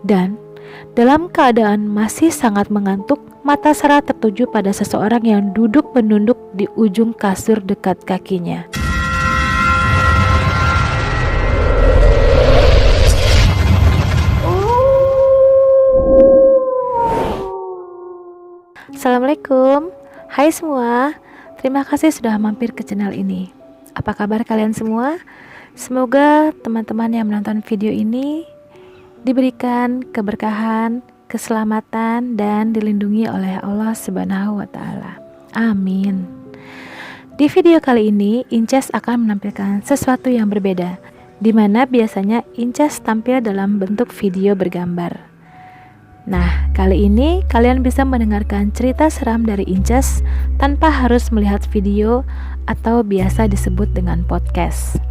Dan dalam keadaan masih sangat mengantuk, mata Sarah tertuju pada seseorang yang duduk menunduk di ujung kasur dekat kakinya. Assalamualaikum, hai semua. Terima kasih sudah mampir ke channel ini. Apa kabar kalian semua? Semoga teman-teman yang menonton video ini diberikan keberkahan, keselamatan, dan dilindungi oleh Allah Subhanahu wa Ta'ala. Amin. Di video kali ini, Inces akan menampilkan sesuatu yang berbeda, di mana biasanya Inces tampil dalam bentuk video bergambar. Nah, kali ini kalian bisa mendengarkan cerita seram dari Inces tanpa harus melihat video atau biasa disebut dengan podcast.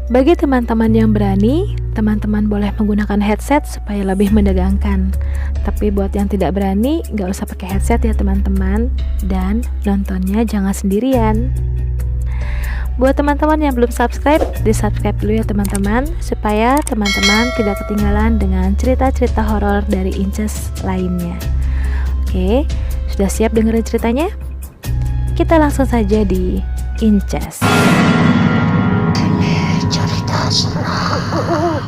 Bagi teman-teman yang berani, teman-teman boleh menggunakan headset supaya lebih menegangkan. Tapi buat yang tidak berani, gak usah pakai headset ya teman-teman. Dan nontonnya jangan sendirian. Buat teman-teman yang belum subscribe, di-subscribe dulu ya teman-teman, supaya teman-teman tidak ketinggalan dengan cerita-cerita horor dari Inces lainnya. Oke, sudah siap dengerin ceritanya? Kita langsung saja di Inces. Ini cerita seram.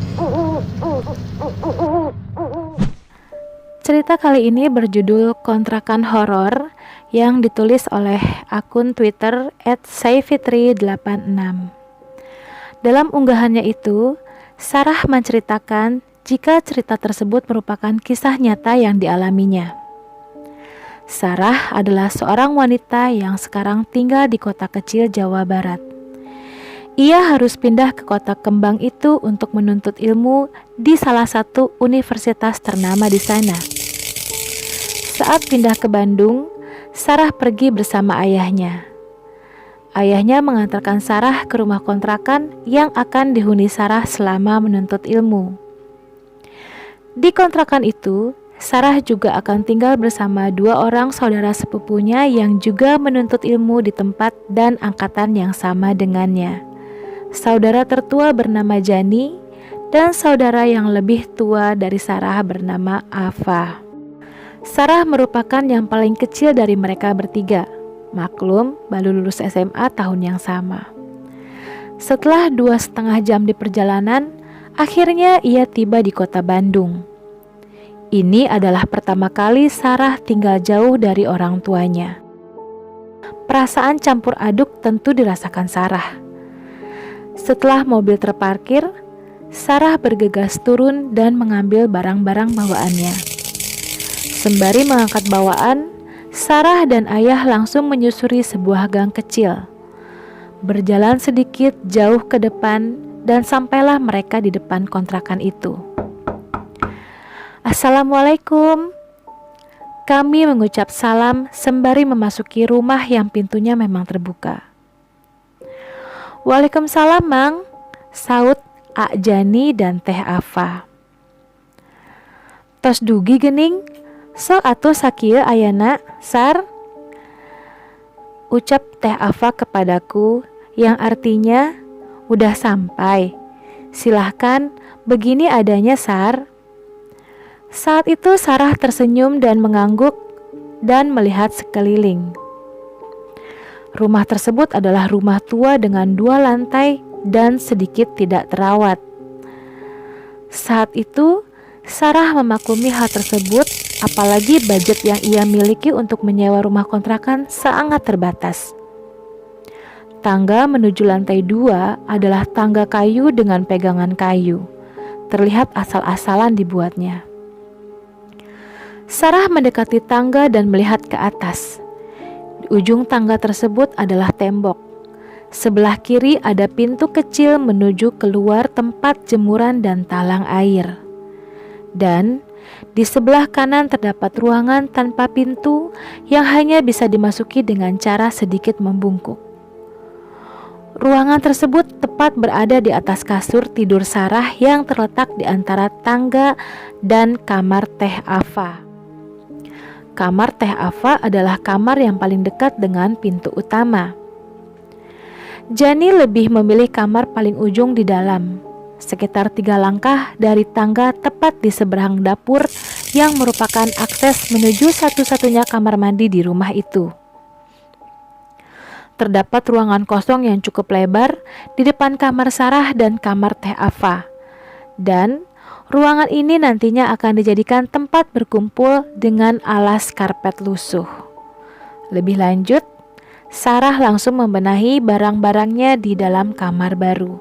Cerita kali ini berjudul Kontrakan Horor yang ditulis oleh akun Twitter @sayfitri86. Dalam unggahannya itu, Sarah menceritakan jika cerita tersebut merupakan kisah nyata yang dialaminya. Sarah adalah seorang wanita yang sekarang tinggal di kota kecil Jawa Barat. Ia harus pindah ke kota kembang itu untuk menuntut ilmu di salah satu universitas ternama di sana. Saat pindah ke Bandung, Sarah pergi bersama ayahnya. Ayahnya mengantarkan Sarah ke rumah kontrakan yang akan dihuni Sarah selama menuntut ilmu. Di kontrakan itu, Sarah juga akan tinggal bersama dua orang saudara sepupunya yang juga menuntut ilmu di tempat dan angkatan yang sama dengannya. Saudara tertua bernama Jani dan saudara yang lebih tua dari Sarah bernama Ava. Sarah merupakan yang paling kecil dari mereka bertiga. Maklum, baru lulus SMA tahun yang sama. Setelah 2,5 jam di perjalanan, akhirnya ia tiba di kota Bandung. Ini adalah pertama kali Sarah tinggal jauh dari orang tuanya. Perasaan campur aduk tentu dirasakan Sarah. Setelah mobil terparkir, Sarah bergegas turun dan mengambil barang-barang bawaannya. Sembari mengangkat bawaan, Sarah dan ayah langsung menyusuri sebuah gang kecil. Berjalan sedikit jauh ke depan dan sampailah mereka di depan kontrakan itu. Assalamualaikum. Kami mengucap salam sembari memasuki rumah yang pintunya memang terbuka. Waalaikumsalam, Mang, saut Ak Jani dan Teh Ava. Tos dugi gening, sok atuh sakieu ayana, Sar, ucap Teh Ava kepadaku, yang artinya udah sampai. Silahkan, begini adanya, Sar. Saat itu Sarah tersenyum dan mengangguk dan melihat sekeliling. Rumah tersebut adalah rumah tua dengan 2 lantai dan sedikit tidak terawat. Saat itu Sarah memaklumi hal tersebut, apalagi budget yang ia miliki untuk menyewa rumah kontrakan sangat terbatas. Tangga menuju lantai 2 adalah tangga kayu dengan pegangan kayu. Terlihat asal-asalan dibuatnya. Sarah mendekati tangga dan melihat ke atas. Di ujung tangga tersebut adalah tembok. Sebelah kiri ada pintu kecil menuju keluar tempat jemuran dan talang air. Dan di sebelah kanan terdapat ruangan tanpa pintu yang hanya bisa dimasuki dengan cara sedikit membungkuk. Ruangan tersebut tepat berada di atas kasur tidur Sarah yang terletak di antara tangga dan kamar Teh Ava. Kamar Teh Ava adalah kamar yang paling dekat dengan pintu utama. Jani lebih memilih kamar paling ujung di dalam. sekitar 3 langkah dari tangga tepat di seberang dapur yang merupakan akses menuju satu-satunya kamar mandi di rumah itu. Terdapat ruangan kosong yang cukup lebar di depan kamar Sarah dan kamar Teh Ava. Dan ruangan ini nantinya akan dijadikan tempat berkumpul dengan alas karpet lusuh. Lebih lanjut, Sarah langsung membenahi barang-barangnya di dalam kamar baru.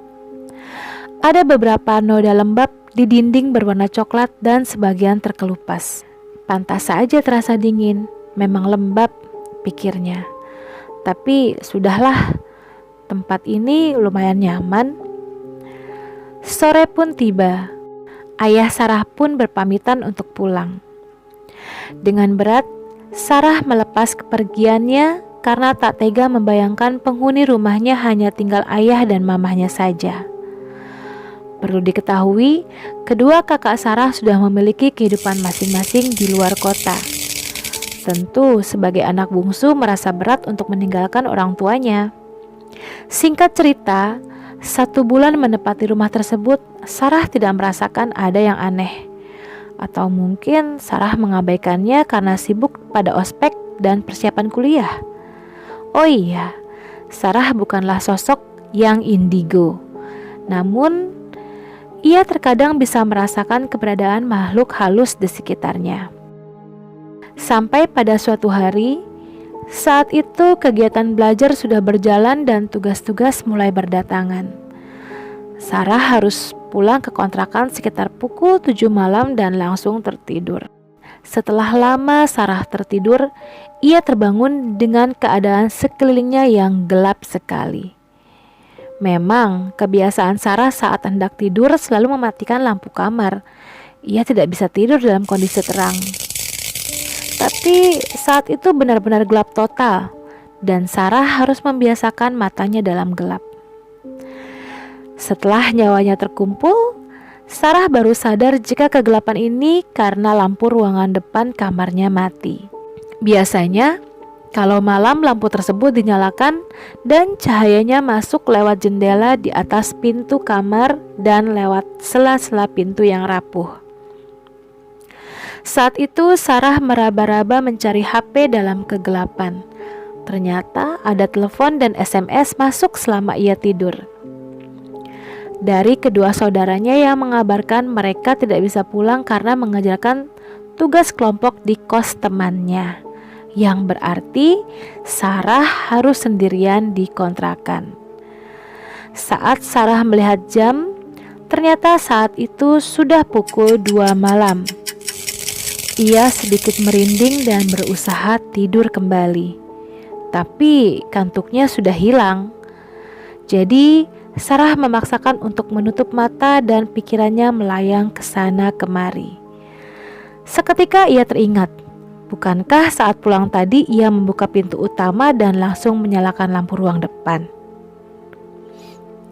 Ada beberapa noda lembab di dinding berwarna coklat dan sebagian terkelupas. Pantas saja terasa dingin, memang lembab, pikirnya. Tapi sudahlah, tempat ini lumayan nyaman. Sore pun tiba. Ayah Sarah pun berpamitan untuk pulang. Dengan berat, Sarah melepas kepergiannya karena tak tega membayangkan penghuni rumahnya hanya tinggal ayah dan mamahnya saja. Perlu diketahui, kedua kakak Sarah sudah memiliki kehidupan masing-masing di luar kota. Tentu sebagai anak bungsu merasa berat untuk meninggalkan orang tuanya. Singkat cerita, 1 bulan menepati rumah tersebut, Sarah tidak merasakan ada yang aneh. Atau mungkin Sarah mengabaikannya karena sibuk pada ospek dan persiapan kuliah. Oh iya, Sarah bukanlah sosok yang indigo. Namun, ia terkadang bisa merasakan keberadaan makhluk halus di sekitarnya. Sampai pada suatu hari, saat itu kegiatan belajar sudah berjalan dan tugas-tugas mulai berdatangan. Sarah harus pulang ke kontrakan sekitar pukul 7 malam dan langsung tertidur. Setelah lama Sarah tertidur, ia terbangun dengan keadaan sekelilingnya yang gelap sekali. Memang kebiasaan Sarah saat hendak tidur selalu mematikan lampu kamar. Ia tidak bisa tidur dalam kondisi terang. Tapi saat itu benar-benar gelap total, dan Sarah harus membiasakan matanya dalam gelap. Setelah nyawanya terkumpul, Sarah baru sadar jika kegelapan ini karena lampu ruangan depan kamarnya mati. Biasanya, kalau malam lampu tersebut dinyalakan dan cahayanya masuk lewat jendela di atas pintu kamar dan lewat sela-sela pintu yang rapuh. Saat itu Sarah meraba-raba mencari HP dalam kegelapan. Ternyata ada telepon dan SMS masuk selama ia tidur. Dari kedua saudaranya yang mengabarkan mereka tidak bisa pulang karena mengerjakan tugas kelompok di kos temannya. Yang berarti Sarah harus sendirian di kontrakan. Saat Sarah melihat jam, ternyata saat itu sudah pukul 2 malam. Ia sedikit merinding dan berusaha tidur kembali. Tapi kantuknya sudah hilang. Jadi Sarah memaksakan untuk menutup mata dan pikirannya melayang ke sana kemari. Seketika ia teringat, bukankah saat pulang tadi ia membuka pintu utama dan langsung menyalakan lampu ruang depan?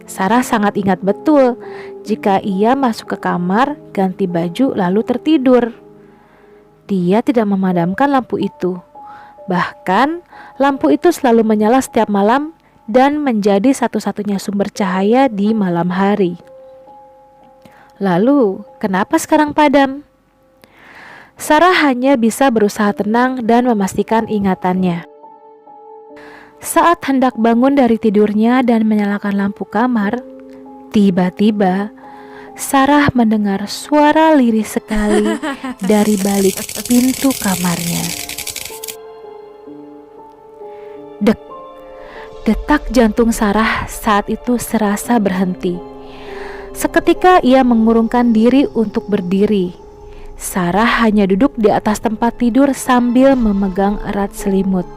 Sarah sangat ingat betul jika ia masuk ke kamar, ganti baju lalu tertidur. Dia tidak memadamkan lampu itu. Bahkan lampu itu selalu menyala setiap malam dan menjadi satu-satunya sumber cahaya di malam hari. Lalu, kenapa sekarang padam? Sarah hanya bisa berusaha tenang dan memastikan ingatannya. Saat hendak bangun dari tidurnya dan menyalakan lampu kamar, tiba-tiba Sarah mendengar suara lirih sekali dari balik pintu kamarnya. Dek, detak jantung Sarah saat itu serasa berhenti. Seketika ia mengurungkan diri untuk berdiri. Sarah hanya duduk di atas tempat tidur sambil memegang erat selimut.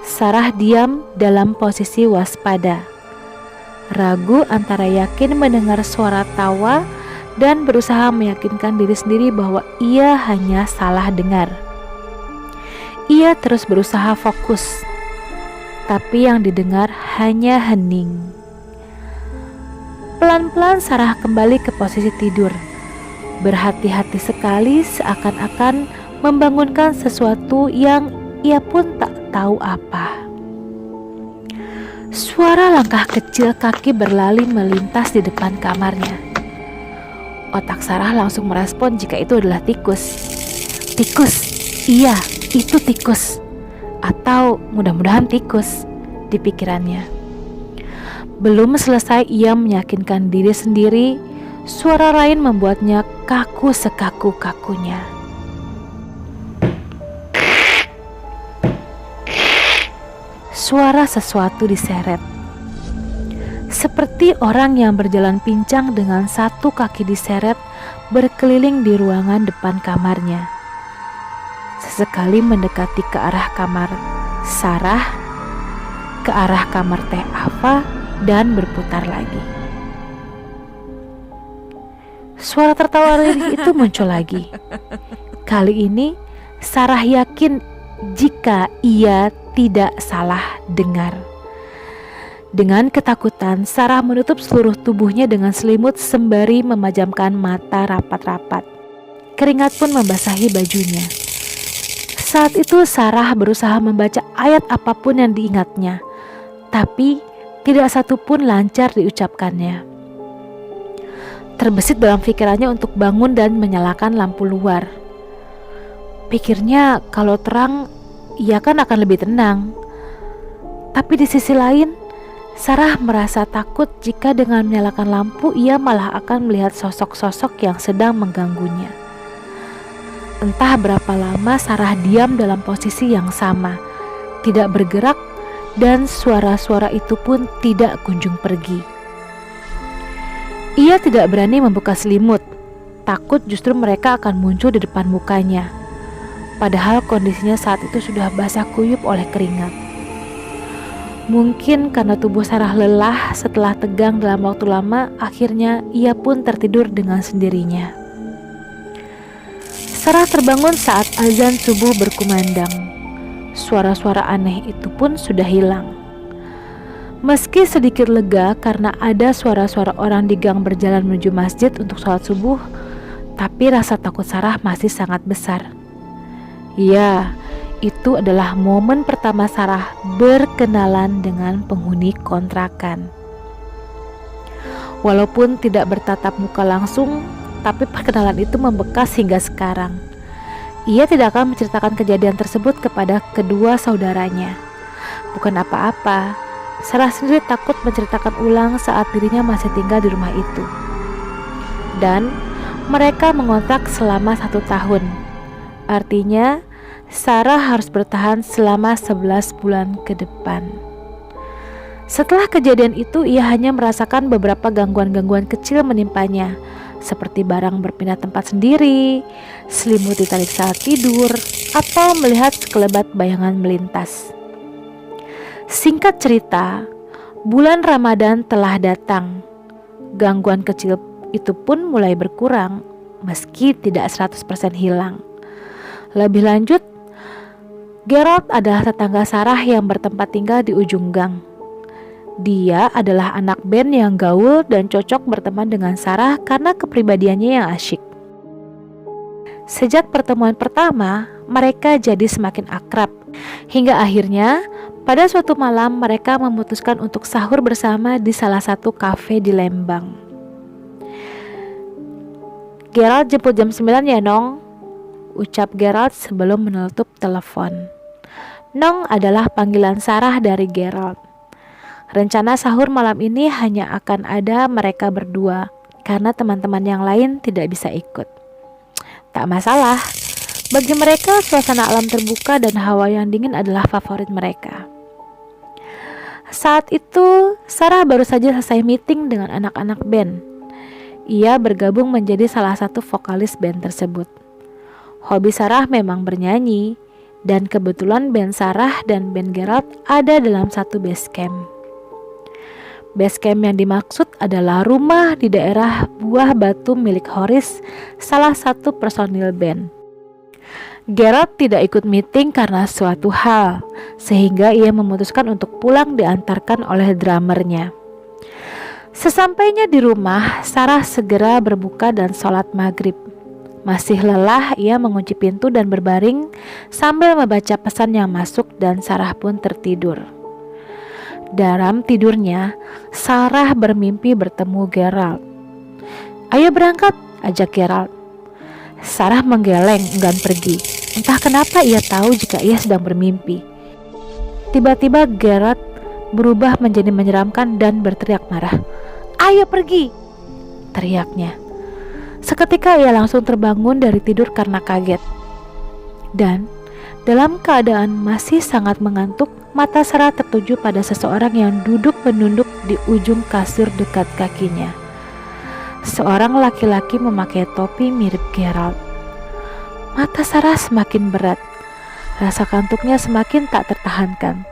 Sarah diam dalam posisi waspada. Ragu antara yakin mendengar suara tawa dan berusaha meyakinkan diri sendiri bahwa ia hanya salah dengar. Ia terus berusaha fokus, tapi yang didengar hanya hening. Pelan-pelan Sarah kembali ke posisi tidur. Berhati-hati sekali seakan-akan membangunkan sesuatu yang ia pun tak tahu apa. Suara langkah kecil kaki berlari melintas di depan kamarnya. Otak Sarah langsung merespon jika itu adalah tikus. Tikus, iya, itu tikus. Atau mudah-mudahan tikus, di pikirannya. Belum selesai ia meyakinkan diri sendiri, suara lain membuatnya kaku sekaku-kakunya. Suara sesuatu diseret. Seperti orang yang berjalan pincang dengan satu kaki diseret berkeliling di ruangan depan kamarnya. Sesekali mendekati ke arah kamar Sarah, ke arah kamar Teh Ava, dan berputar lagi. Suara tertawa lirih itu muncul lagi. Kali ini Sarah yakin jika ia tidak salah dengar. Dengan ketakutan, Sarah menutup seluruh tubuhnya dengan selimut sembari memejamkan mata rapat-rapat. Keringat pun membasahi bajunya. Saat itu Sarah berusaha membaca ayat apapun yang diingatnya, tapi tidak satu pun lancar diucapkannya. Terbesit dalam pikirannya untuk bangun dan menyalakan lampu luar. Pikirnya kalau terang, ia kan akan lebih tenang. Tapi di sisi lain, Sarah merasa takut jika dengan menyalakan lampu ia malah akan melihat sosok-sosok yang sedang mengganggunya. Entah berapa lama Sarah diam dalam posisi yang sama, tidak bergerak, dan suara-suara itu pun tidak kunjung pergi. Ia tidak berani membuka selimut, takut justru mereka akan muncul di depan mukanya. Padahal kondisinya saat itu sudah basah kuyup oleh keringat. Mungkin karena tubuh Sarah lelah setelah tegang dalam waktu lama, akhirnya ia pun tertidur dengan sendirinya. Sarah terbangun saat azan subuh berkumandang. Suara-suara aneh itu pun sudah hilang. Meski sedikit lega karena ada suara-suara orang di gang berjalan menuju masjid untuk sholat subuh, tapi rasa takut Sarah masih sangat besar. Ya, itu adalah momen pertama Sarah berkenalan dengan penghuni kontrakan. Walaupun tidak bertatap muka langsung, tapi perkenalan itu membekas hingga sekarang. Ia tidak akan menceritakan kejadian tersebut kepada kedua saudaranya. Bukan apa-apa, Sarah sendiri takut menceritakan ulang saat dirinya masih tinggal di rumah itu. Dan mereka mengontrak selama 1 tahun. Artinya, Sarah harus bertahan selama 11 bulan ke depan. Setelah kejadian itu, ia hanya merasakan beberapa gangguan-gangguan kecil menimpanya, seperti barang berpindah tempat sendiri, selimut ditarik saat tidur, atau melihat sekelebat bayangan melintas. Singkat cerita, bulan Ramadan telah datang. Gangguan kecil itu pun mulai berkurang, meski tidak 100% hilang. Lebih lanjut, Gerald adalah tetangga Sarah yang bertempat tinggal di ujung gang. Dia adalah anak band yang gaul dan cocok berteman dengan Sarah karena kepribadiannya yang asyik. Sejak pertemuan pertama, mereka jadi semakin akrab. Hingga akhirnya, pada suatu malam mereka memutuskan untuk sahur bersama di salah satu kafe di Lembang. Gerald jemput jam 9 ya, Nong, ucap Gerald sebelum menutup telepon. Nong adalah panggilan Sarah dari Gerald. Rencana sahur malam ini hanya akan ada mereka berdua karena teman-teman yang lain tidak bisa ikut. Tak masalah, bagi mereka suasana alam terbuka dan hawa yang dingin adalah favorit mereka. Saat itu, Sarah baru saja selesai meeting dengan anak-anak band. Ia bergabung menjadi salah satu vokalis band tersebut. Hobi Sarah memang bernyanyi, dan kebetulan band Sarah dan band Gerald ada dalam satu base camp. Base camp yang dimaksud adalah rumah di daerah Buah Batu milik Horis, salah satu personil band. Gerald tidak ikut meeting karena suatu hal, sehingga ia memutuskan untuk pulang diantarkan oleh drummernya. Sesampainya di rumah, Sarah segera berbuka dan sholat maghrib. Masih lelah, ia mengunci pintu dan berbaring sambil membaca pesan yang masuk dan Sarah pun tertidur. Dalam tidurnya, Sarah bermimpi bertemu Geralt. "Ayo berangkat," ajak Geralt. Sarah menggeleng enggan pergi. Entah kenapa ia tahu jika ia sedang bermimpi. Tiba-tiba Geralt berubah menjadi menyeramkan dan berteriak marah. "Ayo pergi!" teriaknya. Seketika ia langsung terbangun dari tidur karena kaget. Dan dalam keadaan masih sangat mengantuk, mata Sarah tertuju pada seseorang yang duduk menunduk di ujung kasur dekat kakinya. Seorang laki-laki memakai topi mirip Geralt. Mata Sarah semakin berat. Rasa kantuknya semakin tak tertahankan.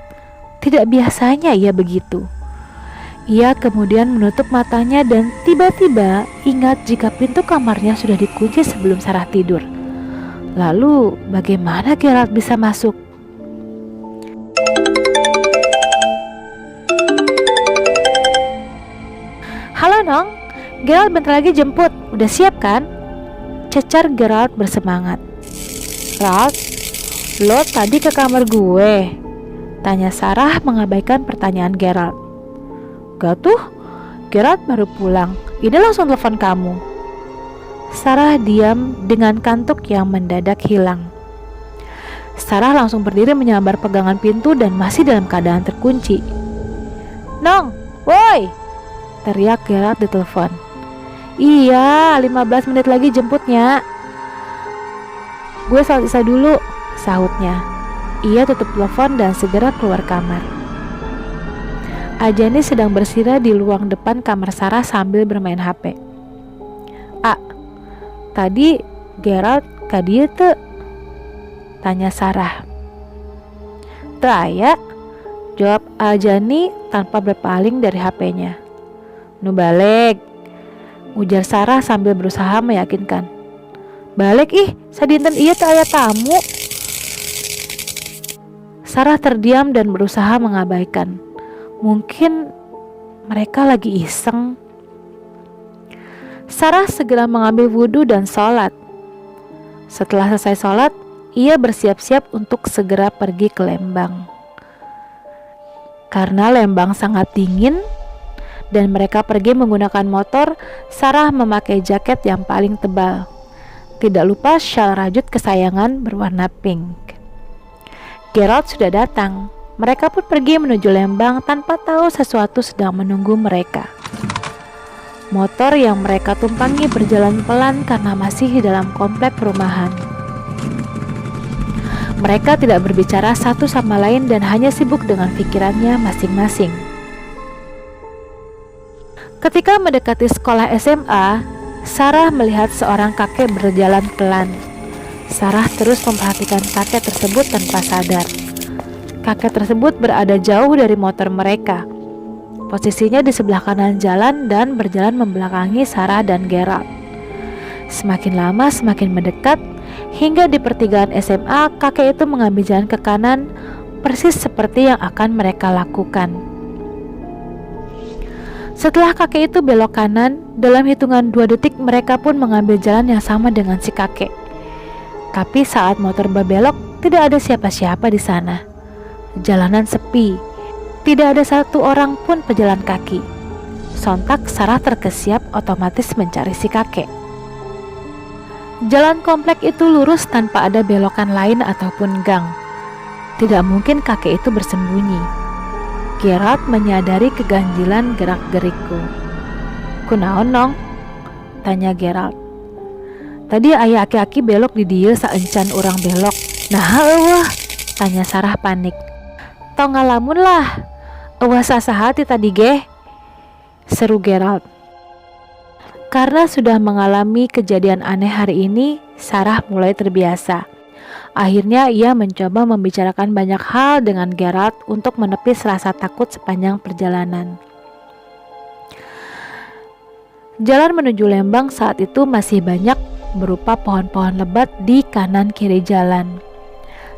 Tidak biasanya ia begitu. Ia kemudian menutup matanya dan tiba-tiba ingat jika pintu kamarnya sudah dikunci sebelum Sarah tidur. Lalu bagaimana Geralt bisa masuk? "Halo Nong, Geralt bentar lagi jemput. Udah siap kan?" cecar Geralt bersemangat. "Geralt, lo tadi ke kamar gue?" tanya Sarah mengabaikan pertanyaan Geralt. "Gak tuh, Geralt baru pulang. Ini langsung telepon kamu." Sarah diam dengan kantuk yang mendadak hilang. Sarah langsung berdiri menyambar pegangan pintu dan masih dalam keadaan terkunci. "Nong, woi!" teriak Geralt di telepon. "Iya, 15 menit lagi jemputnya." "Gue salat isya dulu," sahutnya. Ia tutup telepon dan segera keluar kamar. Ajani sedang bersirah di ruang depan kamar Sarah sambil bermain HP. Tadi Geralt ka dieu teu?" tanya Sarah. "Teu aya," jawab Ajani tanpa berpaling dari HP-nya. "Nu balik," ujar Sarah sambil berusaha meyakinkan. "Balik ih, sadinten ieu teu aya tamu." Sarah terdiam dan berusaha mengabaikan. Mungkin mereka lagi iseng. Sarah segera mengambil wudhu dan sholat. Setelah selesai sholat, ia bersiap-siap untuk segera pergi ke Lembang. Karena Lembang sangat dingin dan mereka pergi menggunakan motor, Sarah memakai jaket yang paling tebal. Tidak lupa syal rajut kesayangan berwarna pink. Geralt sudah datang. Mereka pun pergi menuju Lembang tanpa tahu sesuatu sedang menunggu mereka. Motor yang mereka tumpangi berjalan pelan karena masih di dalam komplek perumahan. Mereka tidak berbicara satu sama lain dan hanya sibuk dengan pikirannya masing-masing. Ketika mendekati sekolah SMA, Sarah melihat seorang kakek berjalan pelan. Sarah terus memperhatikan kakek tersebut tanpa sadar. Kakek tersebut berada jauh dari motor mereka. Posisinya di sebelah kanan jalan dan berjalan membelakangi Sarah dan Geralt. Semakin lama semakin mendekat, hingga di pertigaan SMA kakek itu mengambil jalan ke kanan, persis seperti yang akan mereka lakukan. Setelah kakek itu belok kanan, dalam hitungan 2 detik mereka pun mengambil jalan yang sama dengan si kakek. Tapi saat motor berbelok, tidak ada siapa-siapa di sana. Jalanan sepi. Tidak ada satu orang pun pejalan kaki. Sontak Sarah terkesiap otomatis mencari si kakek. Jalan komplek itu lurus tanpa ada belokan lain ataupun gang. Tidak mungkin kakek itu bersembunyi. Geralt menyadari keganjilan gerak-gerikku. "Kunaon Nong?" tanya Geralt. "Tadi aya aki-aki belok di dieu saencan urang belok." "Nah eueuh?" tanya Sarah panik. "Tong ngalamun lah. Eueuh sasaha ti tadi ge?" seru Geralt. Karena sudah mengalami kejadian aneh hari ini, Sarah mulai terbiasa. Akhirnya ia mencoba membicarakan banyak hal dengan Geralt untuk menepis rasa takut sepanjang perjalanan. Jalan menuju Lembang saat itu masih banyak berupa pohon-pohon lebat di kanan kiri jalan.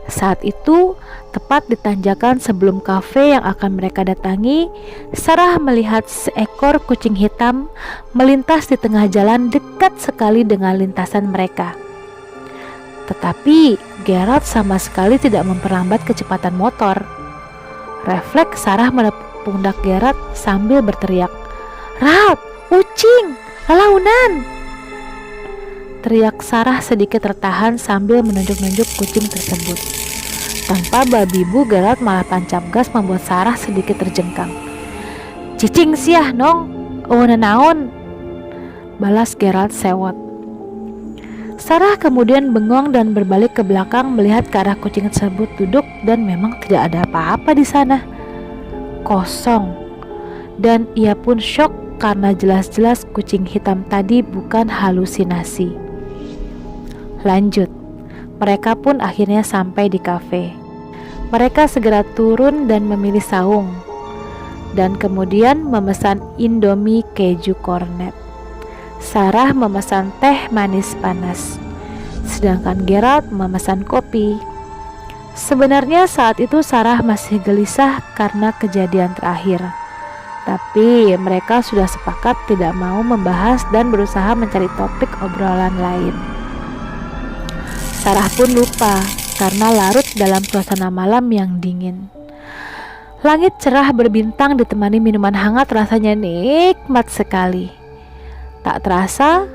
Saat itu, tepat di tanjakan sebelum kafe yang akan mereka datangi, Sarah melihat seekor kucing hitam melintas di tengah jalan dekat sekali dengan lintasan mereka. Tetapi Geralt sama sekali tidak memperlambat kecepatan motor. Refleks Sarah pundak Geralt sambil berteriak, "Ralph, ucing, lalaunan!" Teriak Sarah sedikit tertahan sambil menunjuk-nunjuk kucing tersebut. Tanpa babi bu, Geralt malah tancap gas membuat Sarah sedikit terjengkang. "Cicing siah nong, naon?" balas Geralt sewot. Sarah kemudian bengong dan berbalik ke belakang melihat ke arah kucing tersebut duduk dan memang tidak ada apa-apa di sana. Kosong. Dan ia pun syok karena jelas-jelas kucing hitam tadi bukan halusinasi. Lanjut. Mereka pun akhirnya sampai di kafe. Mereka segera turun dan memilih saung. Dan kemudian memesan Indomie keju kornet. Sarah memesan teh manis panas, sedangkan Geralt memesan kopi. Sebenarnya saat itu Sarah masih gelisah karena kejadian terakhir, tapi mereka sudah sepakat tidak mau membahas dan berusaha mencari topik obrolan lain. Sarah pun lupa karena larut dalam suasana malam yang dingin. Langit cerah berbintang ditemani minuman hangat, rasanya nikmat sekali. Tak terasa,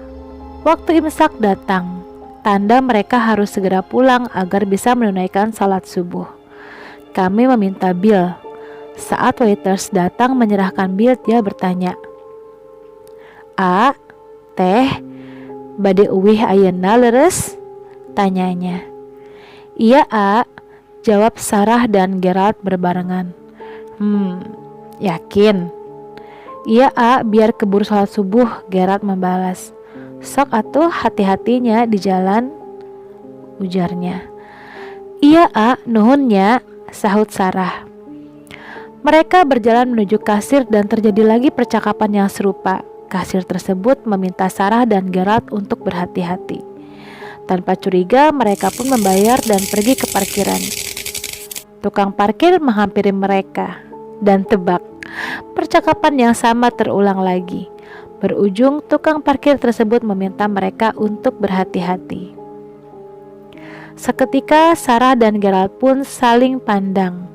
waktu imsak datang. Tanda mereka harus segera pulang agar bisa menunaikan salat subuh. Kami meminta bil. Saat waiters datang menyerahkan bil, dia bertanya, "A, teh, bade uwih ayeuna leres?" tanyanya. "Iya, A," jawab Sarah dan Geralt berbarengan. Yakin?" "Iya, A, biar keburu sholat subuh," Geralt membalas. "Sok atuh hati-hatinya di jalan," ujarnya. "Iya, A, nuhunnya," sahut Sarah. Mereka berjalan menuju kasir dan terjadi lagi percakapan yang serupa. Kasir tersebut meminta Sarah dan Geralt untuk berhati-hati. Tanpa curiga, mereka pun membayar dan pergi ke parkiran. Tukang parkir menghampiri mereka. Dan tebak, percakapan yang sama terulang lagi. Berujung tukang parkir tersebut meminta mereka untuk berhati-hati. Seketika Sarah dan Geralt pun saling pandang,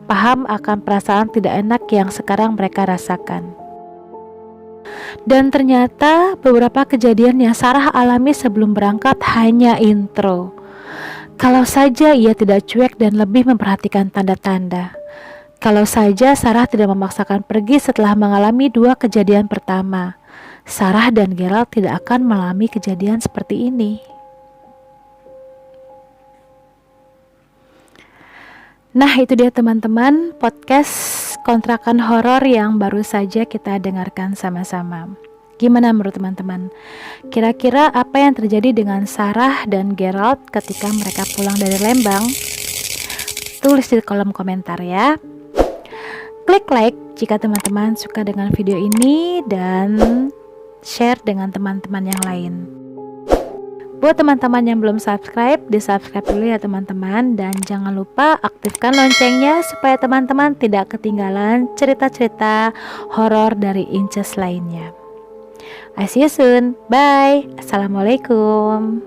paham akan perasaan tidak enak yang sekarang mereka rasakan. Dan ternyata beberapa kejadian yang Sarah alami sebelum berangkat hanya intro. Kalau saja ia tidak cuek dan lebih memperhatikan tanda-tanda. Kalau saja Sarah tidak memaksakan pergi setelah mengalami dua kejadian pertama, Sarah dan Geralt tidak akan mengalami kejadian seperti ini. Nah, itu dia teman-teman, podcast kontrakan horor yang baru saja kita dengarkan sama-sama. Gimana menurut teman-teman? Kira-kira apa yang terjadi dengan Sarah dan Geralt ketika mereka pulang dari Lembang? Tulis di kolom komentar ya. Klik like jika teman-teman suka dengan video ini dan share dengan teman-teman yang lain. Buat teman-teman yang belum subscribe, di-subscribe dulu ya teman-teman. Dan jangan lupa aktifkan loncengnya supaya teman-teman tidak ketinggalan cerita-cerita horor dari Inces lainnya. I see you soon. Bye. Assalamualaikum.